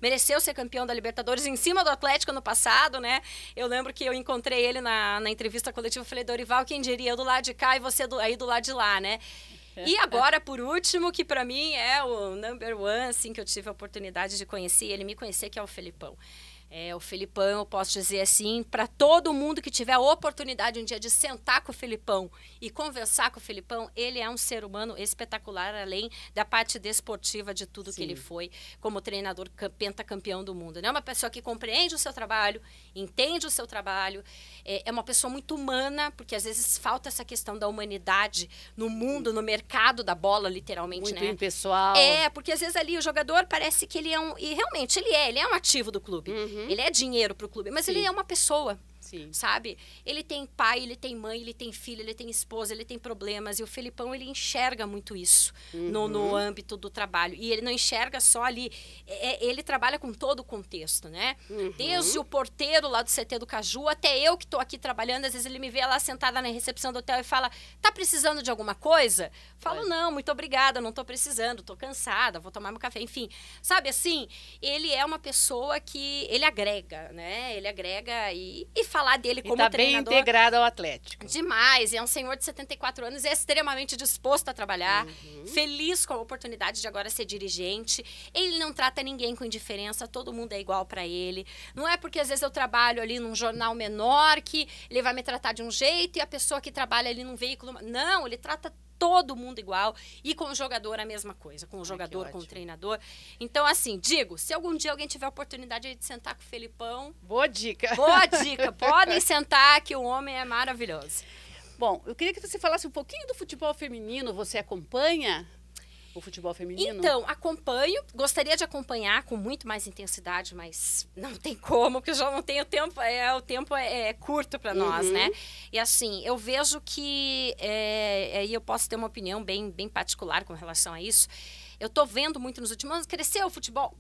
mereceu ser campeão da Libertadores em cima do Atlético no passado, né? Eu lembro que eu encontrei ele na entrevista coletiva, eu falei, Dorival, quem diria? Eu do lado de cá e você aí do lado de lá, né? E agora, por último, que para mim é o number one, assim, que eu tive a oportunidade de conhecer, ele me conhecer, que é o Felipão. O Felipão, eu posso dizer assim, para todo mundo que tiver a oportunidade um dia de sentar com o Felipão e conversar com o Felipão, ele é um ser humano espetacular, além da parte desportiva de tudo que ele foi, como treinador pentacampeão do mundo. É uma pessoa que compreende o seu trabalho, entende o seu trabalho, é uma pessoa muito humana, porque às vezes falta essa questão da humanidade no mundo, no mercado da bola, literalmente, muito, né? Muito impessoal. Porque às vezes ali o jogador parece que ele é e realmente ele é um ativo do clube. Ele é dinheiro pro clube, mas ele é uma pessoa, sabe? Ele tem pai, ele tem mãe, ele tem filho, ele tem esposa, ele tem problemas. E o Felipão, ele enxerga muito isso no âmbito do trabalho. E ele não enxerga só ali, ele trabalha com todo o contexto, né? Desde o porteiro lá do CT do Caju, até eu que tô aqui trabalhando, às vezes ele me vê lá sentada na recepção do hotel e fala, tá precisando de alguma coisa? Falo, não, muito obrigada, não tô precisando, tô cansada, vou tomar meu café, enfim. Sabe, assim, ele é uma pessoa que, ele agrega, né? Ele agrega e falar dele como treinador. Bem integrado ao Atlético. Demais, é um senhor de 74 anos, é extremamente disposto a trabalhar, feliz com a oportunidade de agora ser dirigente. Ele não trata ninguém com indiferença, todo mundo é igual para ele. Não é porque às vezes eu trabalho ali num jornal menor que ele vai me tratar de um jeito e a pessoa que trabalha ali num veículo... Não, ele trata todo mundo igual. E com o jogador a mesma coisa, com o jogador, com o treinador. Então, assim, digo, se algum dia alguém tiver a oportunidade de sentar com o Felipão... Boa dica. Boa dica. Podem sentar que o homem é maravilhoso. Bom, eu queria que você falasse um pouquinho do futebol feminino. Você acompanha o futebol feminino? Então, acompanho. Gostaria de acompanhar com muito mais intensidade, mas não tem como, porque eu já não tenho tempo. O tempo é curto para nós, né? E assim, eu vejo que... aí eu posso ter uma opinião bem particular com relação a isso. Eu tô vendo muito nos últimos anos. Cresceu o futebol?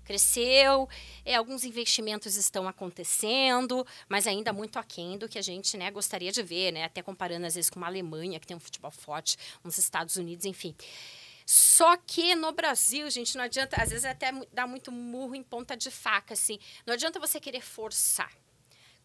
Cresceu, alguns investimentos estão acontecendo, mas ainda muito aquém do que a gente, né, gostaria de ver, né? Até comparando, às vezes, com uma Alemanha, que tem um futebol forte, uns Estados Unidos, enfim. Só que no Brasil, gente, não adianta, às vezes até dá muito murro em ponta de faca, assim. Não adianta você querer forçar.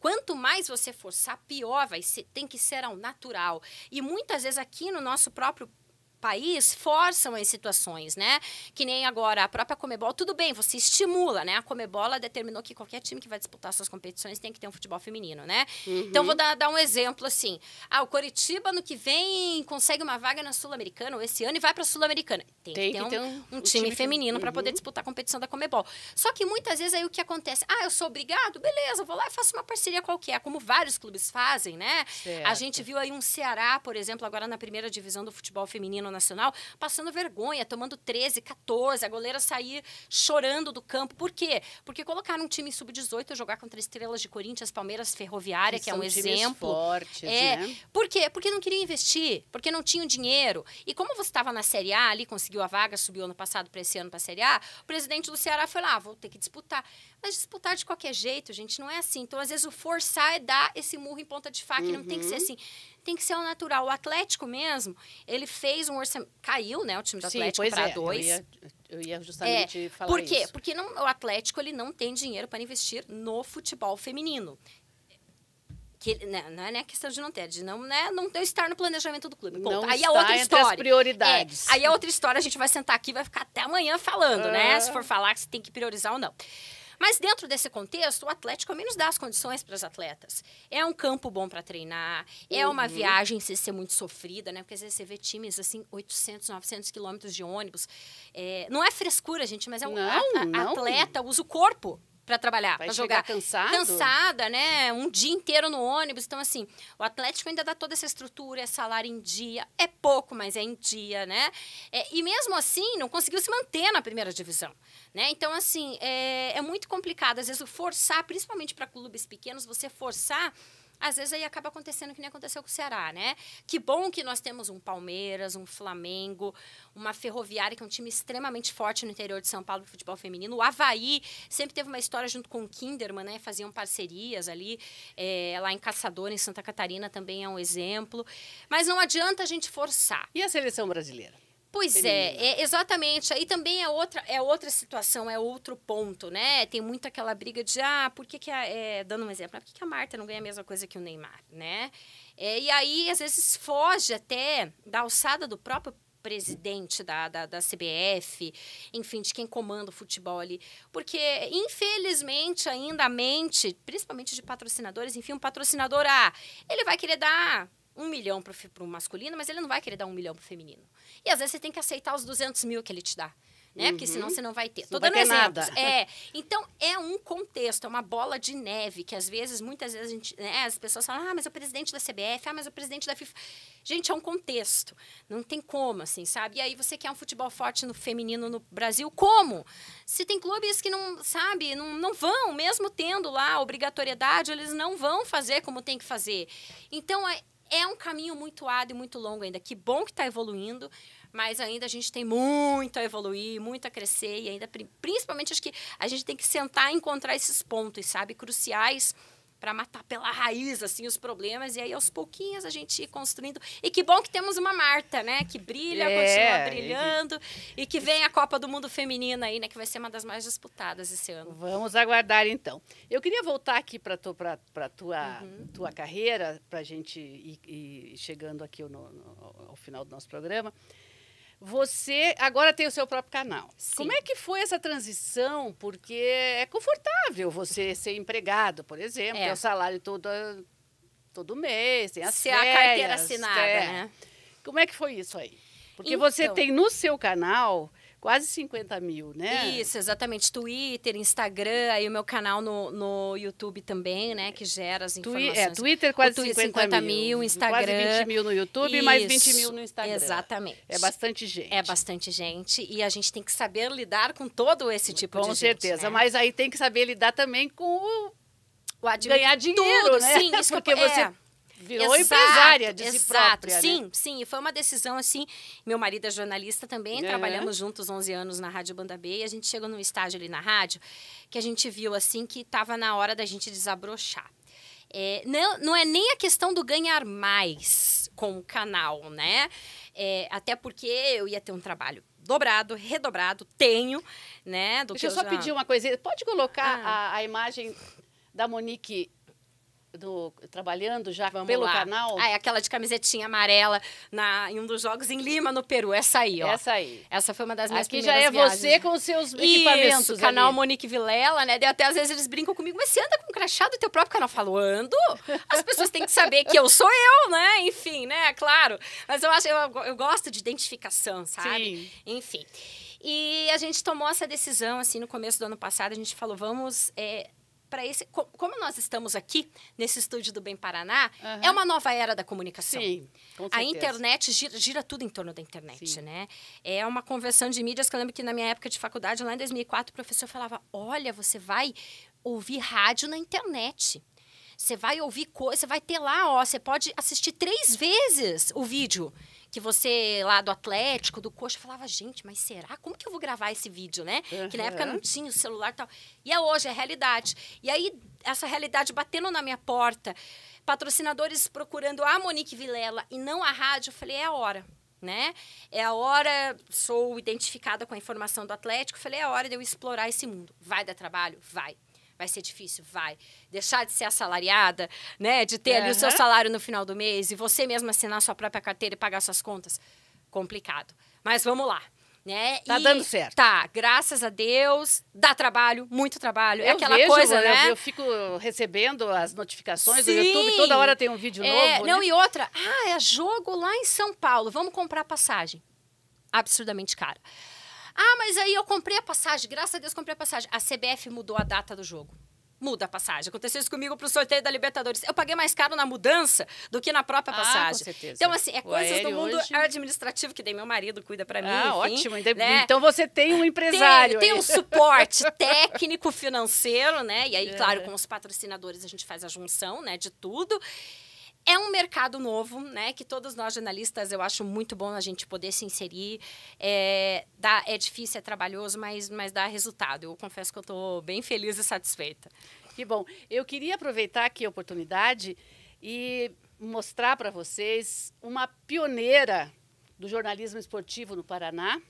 Quanto mais você forçar, pior vai ser, tem que ser ao natural. E muitas vezes aqui no nosso próprio país forçam as situações, né? Que nem agora a própria Conmebol, tudo bem, você estimula, né? A Conmebol ela determinou que qualquer time que vai disputar suas competições tem que ter um futebol feminino, né? Então, vou dar um exemplo assim. O Coritiba, no que vem, consegue uma vaga na Sul-Americana, ou esse ano, e vai para a Sul-Americana. Tem que ter um time feminino para poder disputar a competição da Conmebol. Só que muitas vezes aí o que acontece? Eu sou obrigado? Beleza, vou lá e faço uma parceria qualquer, como vários clubes fazem, né? Certo. A gente viu aí um Ceará, por exemplo, agora na primeira divisão do futebol feminino nacional, passando vergonha, tomando 13, 14, a goleira sair chorando do campo. Por quê? Porque colocaram um time sub-18 jogar contra Estrelas de Corinthians, Palmeiras, Ferroviária, que é um exemplo. Fortes, né? Por quê? Porque não queriam investir, porque não tinham dinheiro. E como você estava na Série A ali, conseguiu a vaga, subiu ano passado para esse ano para a Série A, o presidente do Ceará foi lá, vou ter que disputar. Mas disputar de qualquer jeito, gente, não é assim. Então, às vezes, o forçar é dar esse murro em ponta de faca, e não tem que ser assim. Tem que ser ao natural. O Atlético mesmo, ele fez um orçamento... Caiu, né, o time do Atlético para 2. Eu ia justamente falar isso. Por quê? isso. Porque o Atlético ele não tem dinheiro para investir no futebol feminino. Não é questão de não ter, de não estar no planejamento do clube. Não aí está é outra entre história. as prioridades. Aí é outra história, a gente vai sentar aqui e vai ficar até amanhã falando, né? Se for falar que você tem que priorizar ou não. Mas dentro desse contexto, o Atlético ao menos dá as condições para as atletas. É um campo bom para treinar, é uma viagem sem ser muito sofrida, né? Porque às vezes você vê times assim, 800, 900 quilômetros de ônibus. Não é frescura, gente, mas é atleta usa o corpo para trabalhar, para jogar. Cansada, né? Um dia inteiro no ônibus. Então, assim, o Atlético ainda dá toda essa estrutura, é salário em dia. É pouco, mas é em dia, né? E mesmo assim, não conseguiu se manter na primeira divisão, né? Então, assim, é muito complicado. Às vezes, o forçar, principalmente para clubes pequenos, você forçar... Às vezes aí acaba acontecendo que nem aconteceu com o Ceará, né? Que bom que nós temos um Palmeiras, um Flamengo, uma Ferroviária, que é um time extremamente forte no interior de São Paulo do futebol feminino. O Avaí sempre teve uma história junto com o Kinderman, né? Faziam parcerias ali, lá em Caçador, em Santa Catarina, também é um exemplo. Mas não adianta a gente forçar. E a seleção brasileira? Pois exatamente. Aí também é outra situação, é outro ponto, né? Tem muito aquela briga de, por que dando um exemplo, por que a Marta não ganha a mesma coisa que o Neymar, né? E aí, às vezes, foge até da alçada do próprio presidente da CBF, enfim, de quem comanda o futebol ali. Porque, infelizmente, ainda a mente, principalmente de patrocinadores, enfim, um patrocinador, ele vai querer dar 1 milhão para o masculino, mas ele não vai querer dar 1 milhão para o feminino. E às vezes você tem que aceitar os 200 mil que ele te dá, né? Porque senão você não vai ter. Tô dando exemplos. Então, é um contexto, é uma bola de neve, que às vezes, muitas vezes, as pessoas falam, mas o presidente da CBF, mas o presidente da FIFA... Gente, é um contexto. Não tem como, assim, sabe? E aí você quer um futebol forte no feminino no Brasil, como? Se tem clubes que não, sabe, não vão, mesmo tendo lá a obrigatoriedade, eles não vão fazer como tem que fazer. Então, é um caminho muito árduo e muito longo ainda. Que bom que está evoluindo, mas ainda a gente tem muito a evoluir, muito a crescer. E ainda, principalmente, acho que a gente tem que sentar e encontrar esses pontos, sabe? Cruciais para matar pela raiz, assim, os problemas. E aí, aos pouquinhos, a gente ir construindo. E que bom que temos uma Marta, né? Que brilha, continua brilhando. E que vem a Copa do Mundo Feminina aí, né? Que vai ser uma das mais disputadas esse ano. Vamos aguardar, então. Eu queria voltar aqui para a tua carreira, para a gente ir chegando aqui ao final do nosso programa. Você agora tem o seu próprio canal. Sim. Como é que foi essa transição? Porque é confortável você ser empregado, por exemplo, ter o salário todo mês, tem as férias. Ser a carteira assinada, né? Como é que foi isso aí? Porque então, você tem no seu canal quase 50 mil, né? Isso, exatamente. Twitter, Instagram, aí o meu canal no YouTube também, né? Que gera as informações. Twitter quase 50 mil, Instagram... Quase 20 mil no YouTube, isso, mais 20 mil no Instagram. Exatamente. É bastante gente. É bastante gente e a gente tem que saber lidar com todo esse tipo de gente. Com certeza, né? Mas aí tem que saber lidar também com ganhar dinheiro, tudo, né? Sim, isso porque você... Virou empresária de si própria, sim, né? Sim, e foi uma decisão assim, meu marido é jornalista também, trabalhamos juntos 11 anos na Rádio Banda B, e a gente chegou num estágio ali na rádio, que a gente viu assim que estava na hora da gente desabrochar. Não é nem a questão do ganhar mais com o canal, né? Até porque eu ia ter um trabalho dobrado, redobrado, tenho, né? Deixa eu só pedir uma coisa, pode colocar a imagem da Monique trabalhando já pelo canal? É aquela de camisetinha amarela em um dos jogos em Lima, no Peru. Essa aí, ó. Essa aí. Essa foi uma das minhas Aqui primeiras já é viagens. você com os seus equipamentos. Isso, canal Monique Vilela, né? Até às vezes eles brincam comigo, mas você anda com um crachá do teu próprio canal? Eu falo, ando. As pessoas têm que saber que eu sou eu, né? Enfim, né? Claro. Mas eu gosto de identificação, sabe? Sim. Enfim. E a gente tomou essa decisão, assim, no começo do ano passado. A gente falou, vamos... como nós estamos aqui nesse estúdio do Bem Paraná, é uma nova era da comunicação. Sim, com certeza. A internet gira tudo em torno da internet, né? É uma conversão de mídias que eu lembro que na minha época de faculdade, lá em 2004, o professor falava, olha, você vai ouvir rádio na internet. Você vai ouvir coisa, você vai ter lá, ó, você pode assistir 3 vezes o vídeo que você, lá do Atlético, do Coxa, falava, gente, mas será? Como que eu vou gravar esse vídeo, né? Que na época não tinha o celular e tal. E hoje é realidade. E aí, essa realidade batendo na minha porta, patrocinadores procurando a Monique Vilela e não a rádio, eu falei, é a hora. Né? É a hora, sou identificada com a informação do Atlético, falei, é a hora de eu explorar esse mundo. Vai dar trabalho? Vai. Vai ser difícil? Vai. Deixar de ser assalariada, né? De ter ali o seu salário no final do mês e você mesma assinar a sua própria carteira e pagar suas contas? Complicado. Mas vamos lá. Né? Tá dando certo. Tá, graças a Deus. Dá trabalho, muito trabalho. É aquela coisa, né? Eu fico recebendo as notificações do YouTube, toda hora tem um vídeo novo. Não, né? E outra, é jogo lá em São Paulo, vamos comprar passagem. Absurdamente cara. Mas aí eu comprei a passagem, graças a Deus comprei a passagem. A CBF mudou a data do jogo. Muda a passagem. Aconteceu isso comigo pro sorteio da Libertadores. Eu paguei mais caro na mudança do que na própria passagem. Com certeza. Então, assim, coisas do mundo administrativo que daí meu marido cuida pra mim. Enfim, ótimo. Né? Então você tem um empresário. Tem um suporte técnico, financeiro, né? E aí, claro, com os patrocinadores a gente faz a junção, né, de tudo. É um mercado novo, né? Que todos nós jornalistas, eu acho muito bom a gente poder se inserir. É difícil, é trabalhoso, mas dá resultado. Eu confesso que eu estou bem feliz e satisfeita. Que bom. Eu queria aproveitar aqui a oportunidade e mostrar para vocês uma pioneira do jornalismo esportivo no Paraná,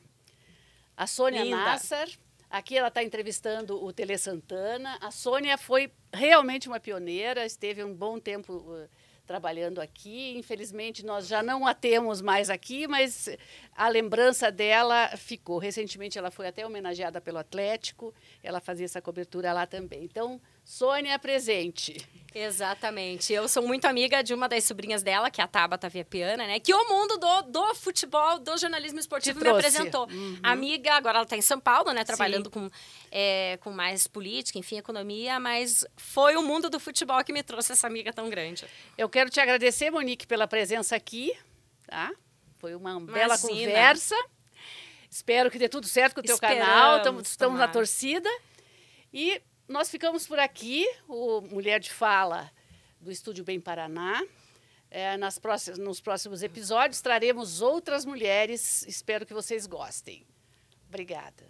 a Sônia Nassar. Aqui ela está entrevistando o Tele Santana. A Sônia foi realmente uma pioneira, esteve um bom tempo trabalhando aqui. Infelizmente, nós já não a temos mais aqui, mas a lembrança dela ficou. Recentemente, ela foi até homenageada pelo Atlético. Ela fazia essa cobertura lá também. Então, Sônia, presente. Exatamente. Eu sou muito amiga de uma das sobrinhas dela, que é a Tabata Viapiana, né? Que o mundo do futebol, do jornalismo esportivo me apresentou. Amiga, agora ela está em São Paulo, né? Trabalhando com mais política, enfim, economia, mas foi o mundo do futebol que me trouxe essa amiga tão grande. Eu quero te agradecer, Monique, pela presença aqui, tá? Foi uma bela conversa. Espero que dê tudo certo com o teu canal. Estamos na torcida. E nós ficamos por aqui, o Mulher de Fala do Estúdio Bem Paraná. Nos próximos episódios traremos outras mulheres. Espero que vocês gostem. Obrigada.